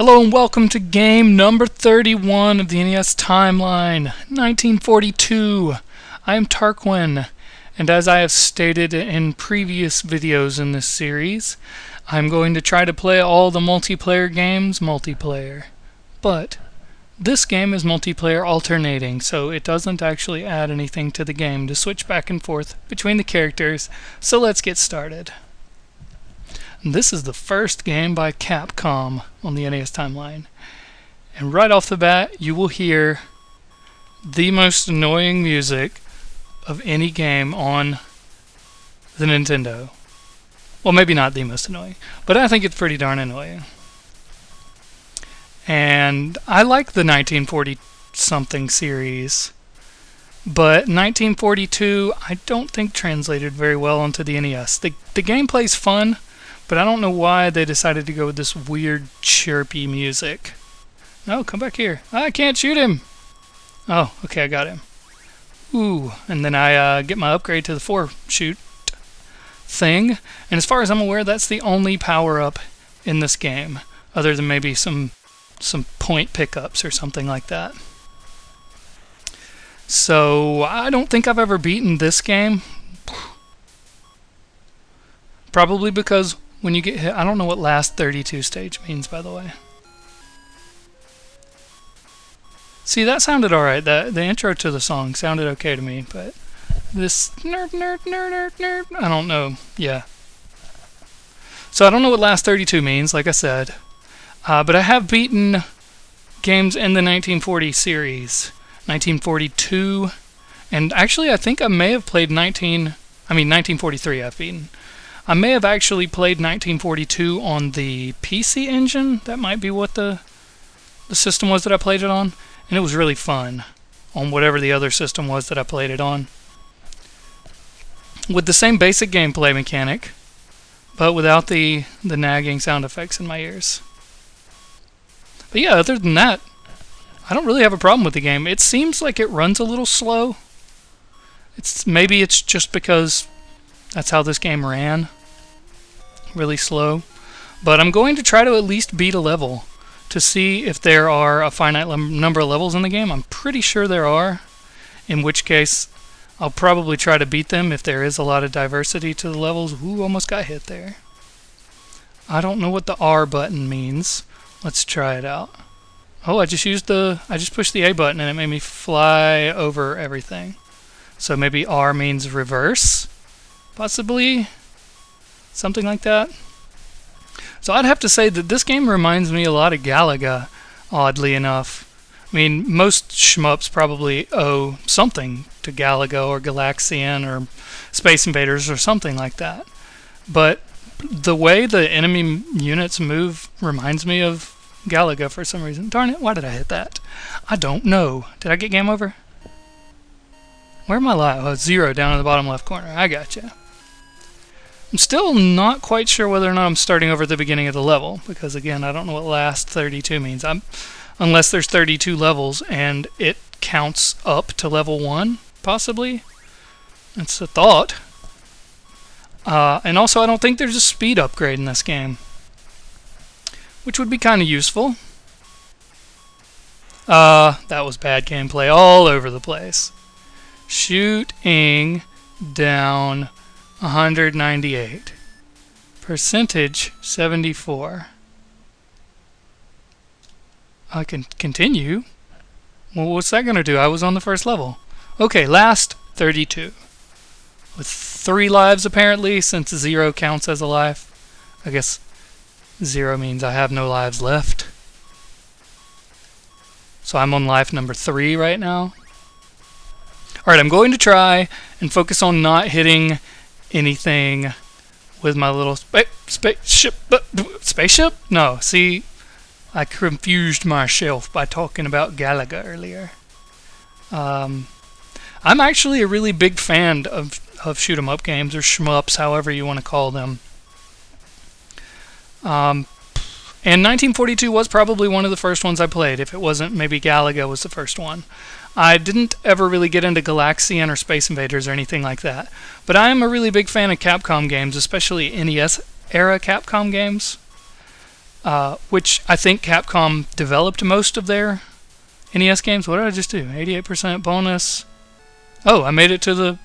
Hello and welcome to game number 31 of the NES Timeline, 1942. I am Tarquin, and as I have stated in previous videos in this series, I'm going to try to play all the multiplayer games multiplayer. But this game is multiplayer alternating, so it doesn't actually add anything to the game to switch back and forth between the characters, so let's get started. This is the first game by Capcom on the NES Timeline. And right off the bat, you will hear the most annoying music of any game on the Nintendo. Well, maybe not the most annoying, but I think it's pretty darn annoying. And I like the 1940-something series, but 1942 I don't think translated very well onto the NES. The gameplay's fun, but I don't know why they decided to go with this weird chirpy music. No, come back here. I can't shoot him. Oh, okay, I got him. Ooh, and then I get my upgrade to the 4-shoot thing. And as far as I'm aware, that's the only power-up in this game, other than maybe some point pickups or something like that. So I don't think I've ever beaten this game. Probably because when you get hit, I don't know what last 32 stage means, by the way. See, that sounded alright. The intro to the song sounded okay to me, but this nerd, I don't know. Yeah. So I don't know what last 32 means, like I said. But I have beaten games in the 1940 series. 1942. And actually, I think I may have played 1943 I've beaten. I may have actually played 1942 on the PC Engine. That might be what the system was that I played it on. And it was really fun on whatever the other system was that I played it on. With the same basic gameplay mechanic, but without the nagging sound effects in my ears. But yeah, other than that, I don't really have a problem with the game. It seems like it runs a little slow. Maybe it's just because that's how this game ran. Really slow. But I'm going to try to at least beat a level to see if there are a finite number of levels in the game. I'm pretty sure there are, in which case I'll probably try to beat them if there is a lot of diversity to the levels. Ooh, almost got hit there. I don't know what the R button means. Let's try it out. Oh, I just pushed the A button and it made me fly over everything. So maybe R means reverse, possibly. Something like that. So I'd have to say that this game reminds me a lot of Galaga, oddly enough. I mean, most shmups probably owe something to Galaga or Galaxian or Space Invaders or something like that. But the way the enemy units move reminds me of Galaga for some reason. Darn it, why did I hit that? I don't know. Did I get game over? Where am I live? Oh, 0 down in the bottom left corner. I gotcha. I'm still not quite sure whether or not I'm starting over at the beginning of the level, because again, I don't know what last 32 means. Unless there's 32 levels and it counts up to level 1, possibly. That's a thought. And also, I don't think there's a speed upgrade in this game, which would be kind of useful. That was bad gameplay all over the place. Shooting down 198. Percentage 74. I can continue. Well, what's that going to do? I was on the first level. Okay, last 32. With 3 lives apparently, since 0 counts as a life. I guess 0 means I have no lives left. So I'm on life number 3 right now. Alright, I'm going to try and focus on not hitting anything with my little spaceship. Spaceship? No, see, I confused myself by talking about Galaga earlier. I'm actually a really big fan of shoot-'em-up games, or shmups, however you want to call them. And 1942 was probably one of the first ones I played. If it wasn't, maybe Galaga was the first one. I didn't ever really get into Galaxian or Space Invaders or anything like that. But I am a really big fan of Capcom games, especially NES-era Capcom games. which I think Capcom developed most of their NES games. What did I just do? 88% bonus. Oh, I made it to the...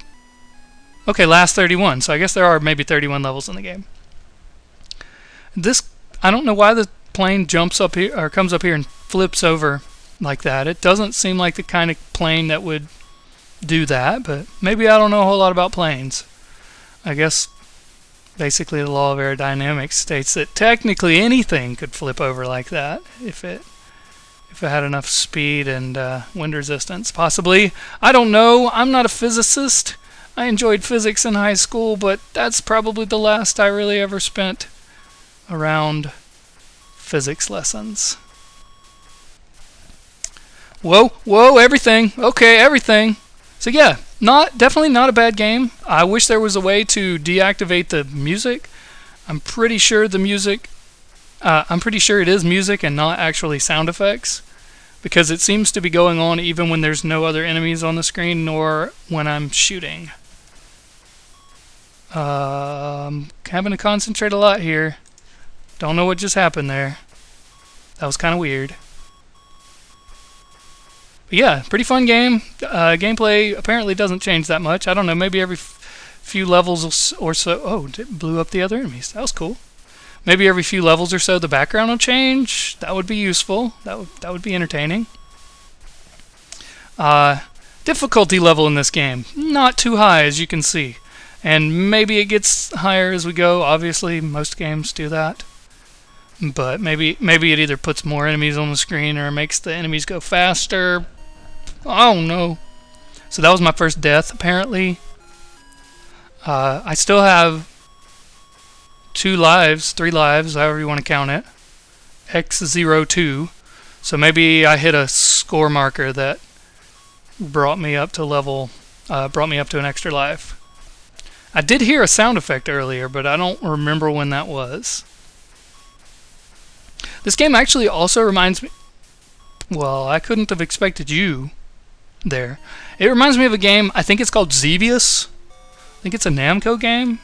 Okay, last 31. So I guess there are maybe 31 levels in the game. This... I don't know why the plane jumps up here, or comes up here and flips over like that. It doesn't seem like the kind of plane that would do that, but maybe I don't know a whole lot about planes. I guess basically the law of aerodynamics states that technically anything could flip over like that if it had enough speed and wind resistance. Possibly. I don't know. I'm not a physicist. I enjoyed physics in high school, but that's probably the last I really ever spent around physics lessons. Whoa, whoa, everything. Okay, everything. So yeah, definitely not a bad game. I wish there was a way to deactivate the music. I'm pretty sure the music, I'm pretty sure it is music and not actually sound effects, because it seems to be going on even when there's no other enemies on the screen, nor when I'm shooting. Having to concentrate a lot here. Don't know what just happened there. That was kind of weird. But yeah, pretty fun game. Gameplay apparently doesn't change that much. I don't know, maybe every few levels or so... Oh, it blew up the other enemies. That was cool. Maybe every few levels or so the background will change. That would be useful. That would be entertaining. Difficulty level in this game, not too high as you can see. And maybe it gets higher as we go. Obviously, most games do that. But maybe it either puts more enemies on the screen or makes the enemies go faster. I don't know. So that was my first death, apparently. I still have 3 lives, however you want to count it. X02. So maybe I hit a score marker that brought me up to an extra life. I did hear a sound effect earlier, but I don't remember when that was. This game actually also reminds me... Well, I couldn't have expected you there. It reminds me of a game, I think it's called Xevious. I think it's a Namco game.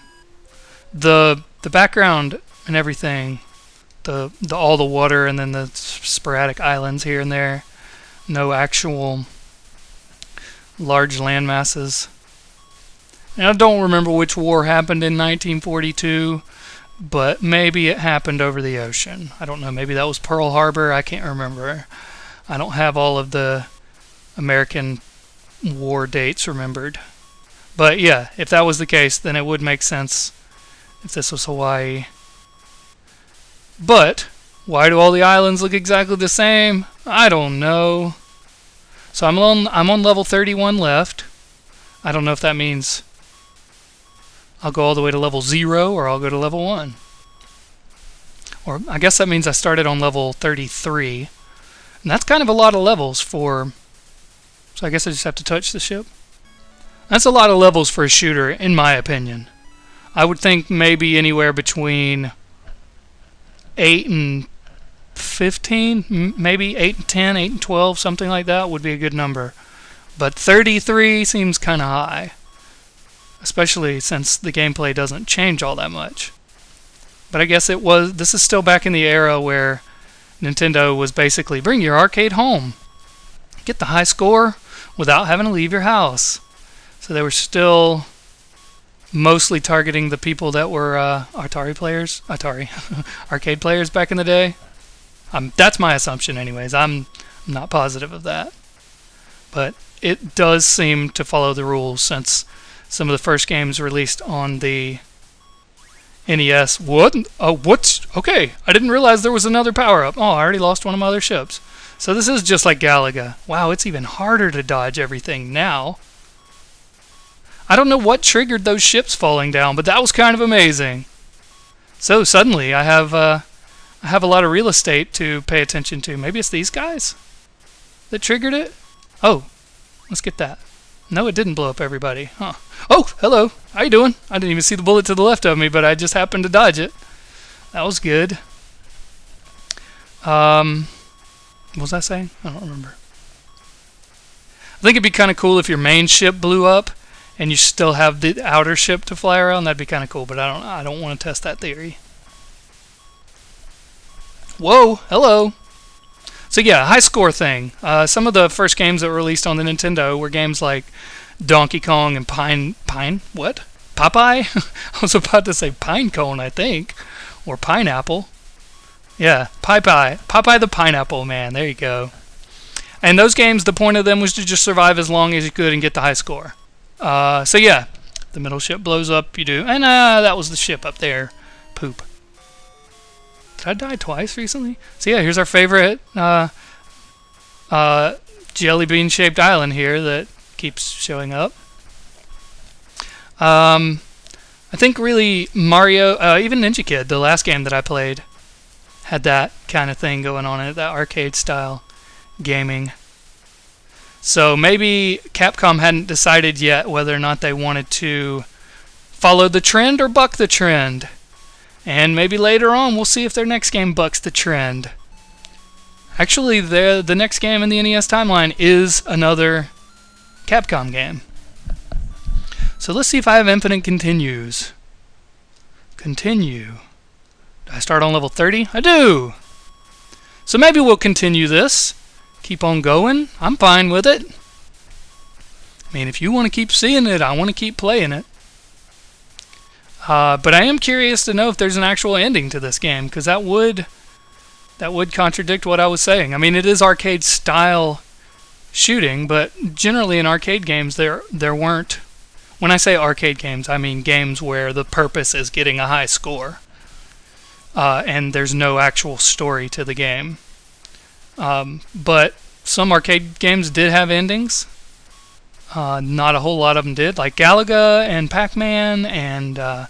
The background and everything, all the water and then the sporadic islands here and there. No actual large land masses. And I don't remember which war happened in 1942, but maybe it happened over the ocean. I don't know, maybe that was Pearl Harbor, I can't remember. I don't have all of the American war dates remembered. But yeah, if that was the case, then it would make sense if this was Hawaii. But why do all the islands look exactly the same? I don't know. So I'm on level 31 left. I don't know if that means I'll go all the way to level 0 or I'll go to level 1. Or I guess that means I started on level 33. And that's kind of a lot of levels for... So I guess I just have to touch the ship. That's a lot of levels for a shooter, in my opinion. I would think maybe anywhere between 8 and 15, maybe 8 and 10, 8 and 12, something like that would be a good number. But 33 seems kind of high, especially since the gameplay doesn't change all that much. But I guess this is still back in the era where Nintendo was basically bring your arcade home, get the high score without having to leave your house. So they were still mostly targeting the people that were arcade players back in the day. That's my assumption anyways. I'm not positive of that. But it does seem to follow the rules since some of the first games released on the NES. What? Oh, what's... Okay, I didn't realize there was another power-up. Oh, I already lost one of my other ships. So this is just like Galaga. Wow, it's even harder to dodge everything now. I don't know what triggered those ships falling down, but that was kind of amazing. So suddenly I have a lot of real estate to pay attention to. Maybe it's these guys that triggered it? Oh, let's get that. No, it didn't blow up everybody. Huh. Oh, hello. How you doing? I didn't even see the bullet to the left of me, but I just happened to dodge it. That was good. What was I saying? I don't remember. I think it'd be kind of cool if your main ship blew up and you still have the outer ship to fly around. That'd be kind of cool, but I don't want to test that theory. Whoa, hello. So yeah, high score thing. Some of the first games that were released on the Nintendo were games like Donkey Kong and what? Popeye? I was about to say pine cone, I think, or pineapple. Yeah, Popeye the Pineapple Man. There you go. And those games, the point of them was to just survive as long as you could and get the high score. So yeah, the middle ship blows up, you do. And that was the ship up there. Poop. Did I die twice recently? So yeah, here's our favorite jelly bean shaped island here that keeps showing up. I think really Mario, even Ninja Kid, the last game that I played, had that kind of thing going on in it, that arcade style gaming. So maybe Capcom hadn't decided yet whether or not they wanted to follow the trend or buck the trend. And maybe later on we'll see if their next game bucks the trend. Actually, the next game in the NES Timeline is another Capcom game. So let's see if I have infinite continues. Continue. Do I start on level 30? I do! So maybe we'll continue this. Keep on going. I'm fine with it. I mean, if you want to keep seeing it, I want to keep playing it. But I am curious to know if there's an actual ending to this game, because that would contradict what I was saying. I mean, it is arcade style shooting, but generally in arcade games there weren't. When I say arcade games, I mean games where the purpose is getting a high score, and there's no actual story to the game. But some arcade games did have endings. Not a whole lot of them did. Like Galaga and Pac-Man and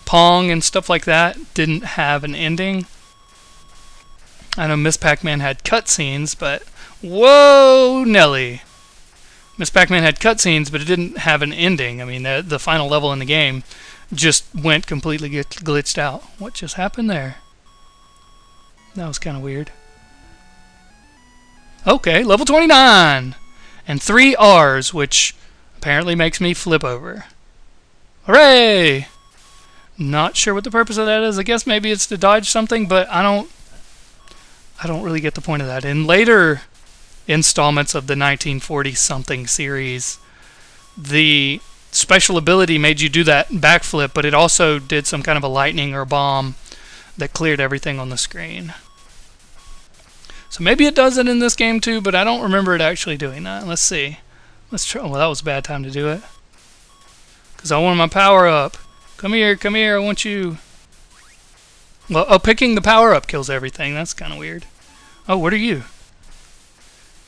Pong and stuff like that didn't have an ending. I know Miss Pac-Man had cutscenes, but whoa, Nelly. Miss Pac-Man had cutscenes, but it didn't have an ending. I mean, the final level in the game just went completely glitched out. What just happened there? That was kind of weird. Okay, level 29! And 3 R's, which apparently makes me flip over. Hooray! Not sure what the purpose of that is. I guess maybe it's to dodge something, but I don't really get the point of that. In later installments of the 1940-something series, the special ability made you do that backflip, but it also did some kind of a lightning or a bomb that cleared everything on the screen. So maybe it does it in this game too, but I don't remember it actually doing that. Let's see. Let's try. Well, that was a bad time to do it, because I want my power up. Come here, I want you. Well, oh, picking the power up kills everything. That's kind of weird. Oh, what are you?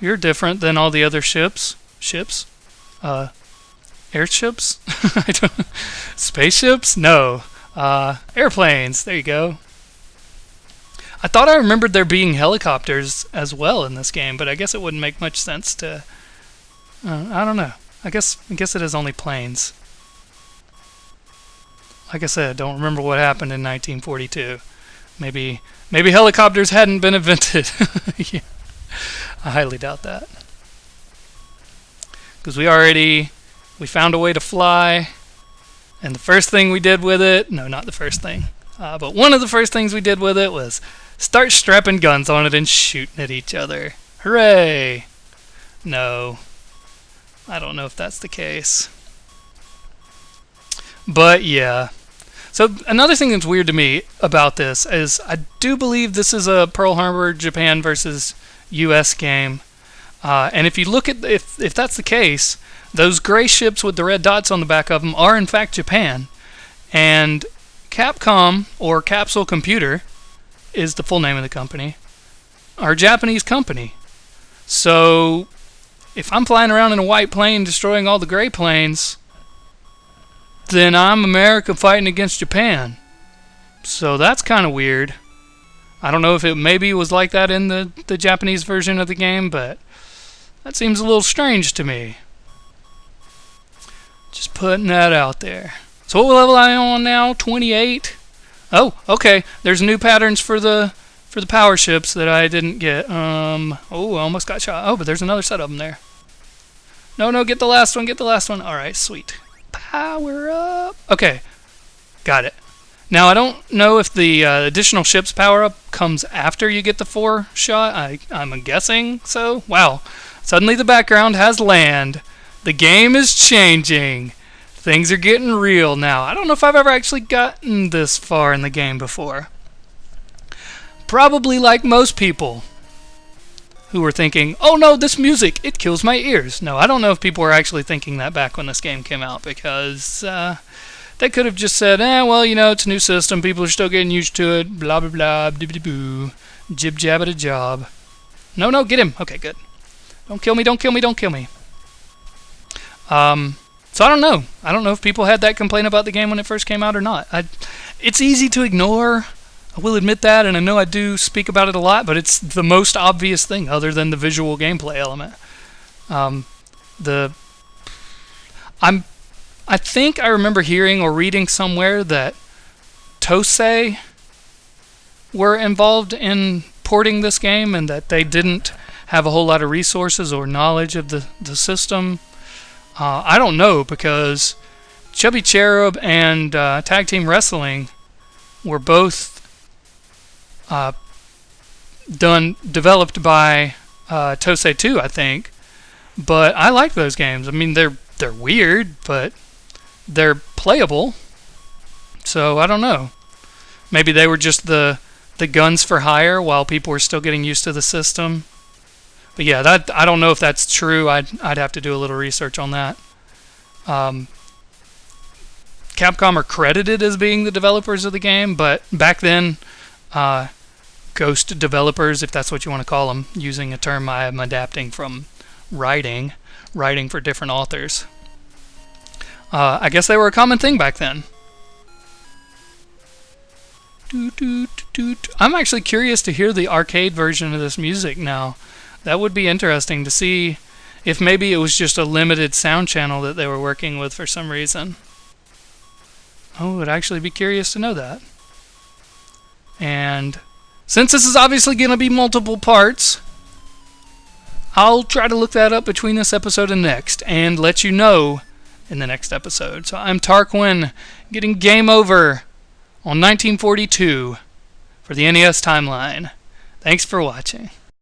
You're different than all the other ships. Airships? I don't. Spaceships? No. Airplanes. There you go. I thought I remembered there being helicopters as well in this game, but I guess it wouldn't make much sense to. I don't know. I guess it is only planes. Like I said, don't remember what happened in 1942. Maybe helicopters hadn't been invented. Yeah. I highly doubt that. Because we found a way to fly, and the first thing we did with it, no, not the first thing, but one of the first things we did with it was start strapping guns on it and shooting at each other. Hooray! No. I don't know if that's the case. But yeah. So another thing that's weird to me about this is I do believe this is a Pearl Harbor, Japan versus U.S. game. And if you look at, if that's the case, those gray ships with the red dots on the back of them are in fact Japan. And Capcom, or Capsule Computer, is the full name of the company, are a Japanese company. So if I'm flying around in a white plane destroying all the gray planes, then I'm America fighting against Japan. So that's kind of weird. I don't know if it maybe was like that in the Japanese version of the game, but that seems a little strange to me. Just putting that out there. So what level am I on now? 28? Oh, okay. There's new patterns for the power ships that I didn't get. Oh, I almost got shot. Oh, but there's another set of them there. No, get the last one, Alright, sweet. Power up. Okay, got it. Now, I don't know if the additional ship's power-up comes after you get the 4 shot. I'm guessing so. Wow. Suddenly the background has land. The game is changing. Things are getting real now. I don't know if I've ever actually gotten this far in the game before. Probably like most people who were thinking, oh no, this music, it kills my ears. No, I don't know if people were actually thinking that back when this game came out, because they could have just said, well, you know, it's a new system, people are still getting used to it, blah, blah, blah, boo, jib jab at a job. No, get him. Okay, good. Don't kill me, don't kill me, don't kill me. So I don't know. I don't know if people had that complaint about the game when it first came out or not. It's easy to ignore. I will admit that, and I know I do speak about it a lot, but it's the most obvious thing other than the visual gameplay element. I think I remember hearing or reading somewhere that Tosei were involved in porting this game and that they didn't have a whole lot of resources or knowledge of the system. I don't know, because Chubby, Cherub and Tag Team Wrestling were both developed by Tosei 2, I think. But I like those games. I mean, they're weird, but they're playable. So I don't know. Maybe they were just the guns for hire while people were still getting used to the system. But yeah, that I don't know if that's true. I'd have to do a little research on that. Capcom are credited as being the developers of the game, but back then, ghost developers, if that's what you want to call them, using a term I am adapting from writing for different authors. I guess they were a common thing back then. I'm actually curious to hear the arcade version of this music now. That would be interesting to see if maybe it was just a limited sound channel that they were working with for some reason. I would actually be curious to know that. And since this is obviously going to be multiple parts, I'll try to look that up between this episode and next and let you know in the next episode. So I'm Tarquin, getting game over on 1942 for the NES Timeline. Thanks for watching.